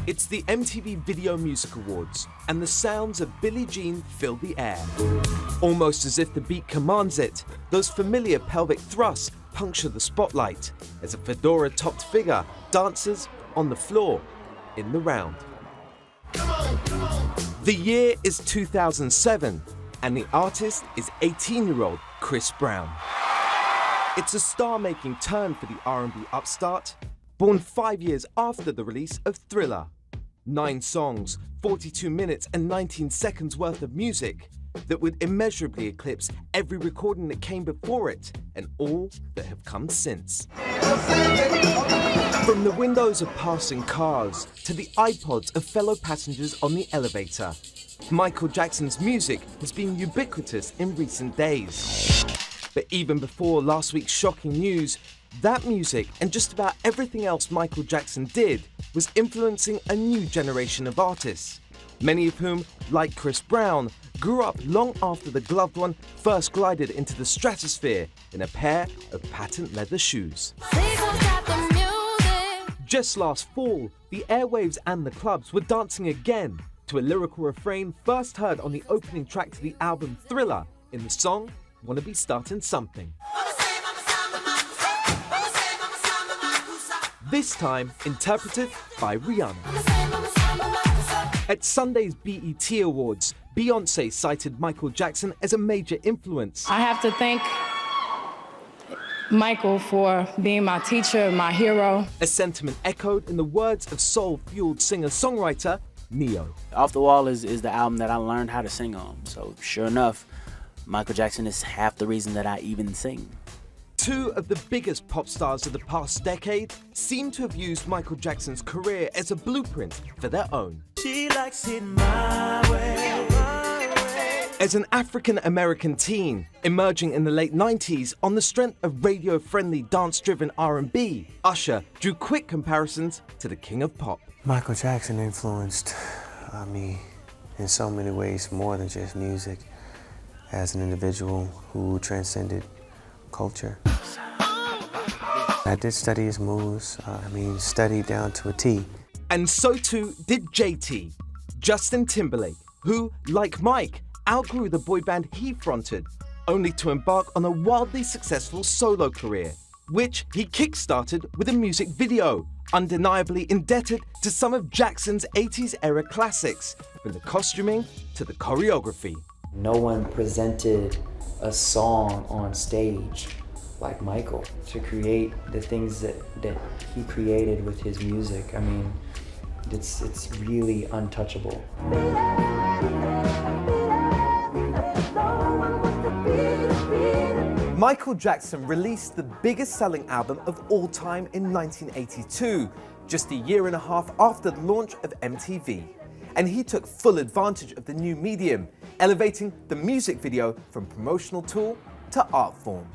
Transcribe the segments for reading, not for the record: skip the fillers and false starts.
It's the MTV Video Music Awards, and the sounds of Billie Jean fill the air. Almost as if the beat commands it, those familiar pelvic thrusts puncture the spotlight as a fedora-topped figure dances on the floor in the round. The year is 2007, and the artist is 18-year-old Chris Brown. It's a star-making turn for the R&B upstart, born 5 years after the release of Thriller. 9 songs, 42 minutes and 19 seconds worth of music that would immeasurably eclipse every recording that came before it and all that have come since. From the windows of passing cars to the iPods of fellow passengers on the elevator, Michael Jackson's music has been ubiquitous in recent days. But even before last week's shocking news, that music and just about everything else Michael Jackson did was influencing a new generation of artists, many of whom, like Chris Brown, grew up long after the gloved one first glided into the stratosphere in a pair of patent leather shoes. Just last fall, the airwaves and the clubs were dancing again to a lyrical refrain first heard on the opening track to the album Thriller in the song Wanna Be Starting Something. This time interpreted by Rihanna. At Sunday's BET Awards, Beyoncé cited Michael Jackson as a major influence. I have to thank Michael for being my teacher, my hero. A sentiment echoed in the words of soul-fueled singer-songwriter Ne-Yo. Off the Wall is the album that I learned how to sing on. So sure enough, Michael Jackson is half the reason that I even sing. Two of the biggest pop stars of the past decade seem to have used Michael Jackson's career as a blueprint for their own. She likes it my way. As an African-American teen, emerging in the late 90s on the strength of radio-friendly dance-driven R&B, Usher drew quick comparisons to the king of pop. Michael Jackson influenced me in so many ways, more than just music, as an individual who transcended culture. I did study his moves, studied down to a T. And so too did JT, Justin Timberlake, who, like Mike, outgrew the boy band he fronted, only to embark on a wildly successful solo career, which he kick-started with a music video, undeniably indebted to some of Jackson's 80s era classics, from the costuming to the choreography. No one presented a song on stage like Michael to create the things that he created with his music. I mean, it's really untouchable. Michael Jackson released the biggest selling album of all time in 1982, just a year and a half after the launch of MTV. And he took full advantage of the new medium, elevating the music video from promotional tool to art form.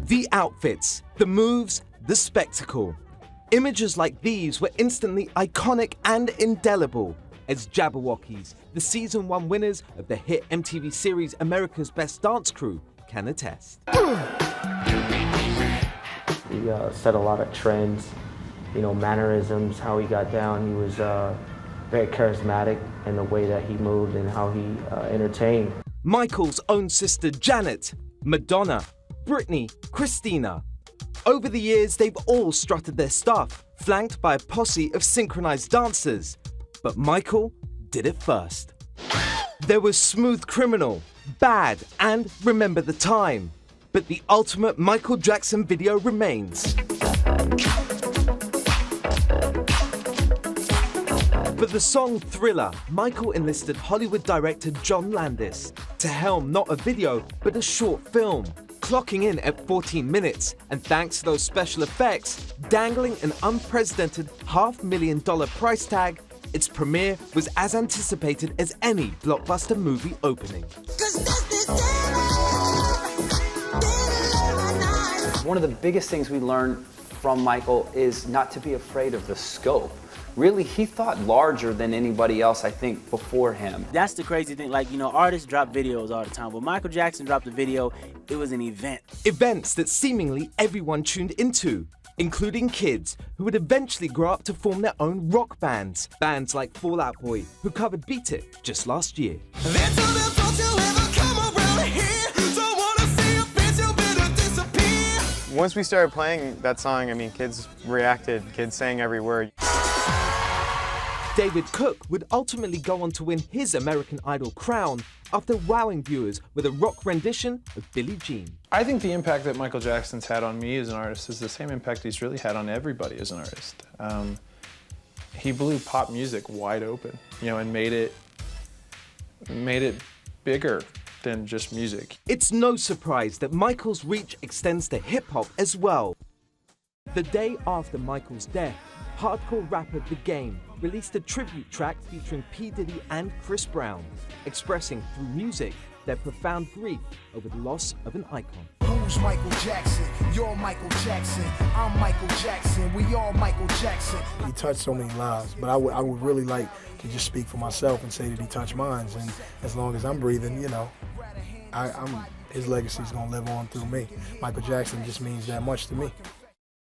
The outfits, the moves, the spectacle. Images like these were instantly iconic and indelible, as Jabberwockies, the season 1 winners of the hit MTV series America's Best Dance Crew, can attest. He set a lot of trends, mannerisms, how he got down. He was very charismatic in the way that he moved and how he entertained. Michael's own sister Janet, Madonna, Britney, Christina. Over the years, they've all strutted their stuff, flanked by a posse of synchronized dancers. But Michael did it first. There was Smooth Criminal, Bad, and Remember the Time. But the ultimate Michael Jackson video remains. For the song Thriller, Michael enlisted Hollywood director John Landis to helm not a video, but a short film, clocking in at 14 minutes, and thanks to those special effects, dangling an unprecedented $500,000 price tag, its premiere was as anticipated as any blockbuster movie opening. One of the biggest things we learned from Michael is not to be afraid of the scope. really, he thought larger than anybody else, I think, before him. That's the crazy thing. Like, you know, artists drop videos all the time. When Michael Jackson dropped a video, it was an event. Events that seemingly everyone tuned into, including kids who would eventually grow up to form their own rock bands. Bands like Fall Out Boy, who covered Beat It just last year. Once we started playing that song, I mean, kids reacted, kids sang every word. David Cook would ultimately go on to win his American Idol crown after wowing viewers with a rock rendition of Billie Jean. I think the impact that Michael Jackson's had on me as an artist is the same impact he's really had on everybody as an artist. He blew pop music wide open, you know, and made it bigger than just music. It's no surprise that Michael's reach extends to hip-hop as well. The day after Michael's death, hardcore rapper The Game released a tribute track featuring P. Diddy and Chris Brown, expressing through music their profound grief over the loss of an icon. Who's Michael Jackson? You're Michael Jackson. I'm Michael Jackson. We all Michael Jackson. He touched so many lives, but I would really like to just speak for myself and say that he touched mine. And as long as I'm breathing, you know, his legacy is gonna live on through me. Michael Jackson just means that much to me.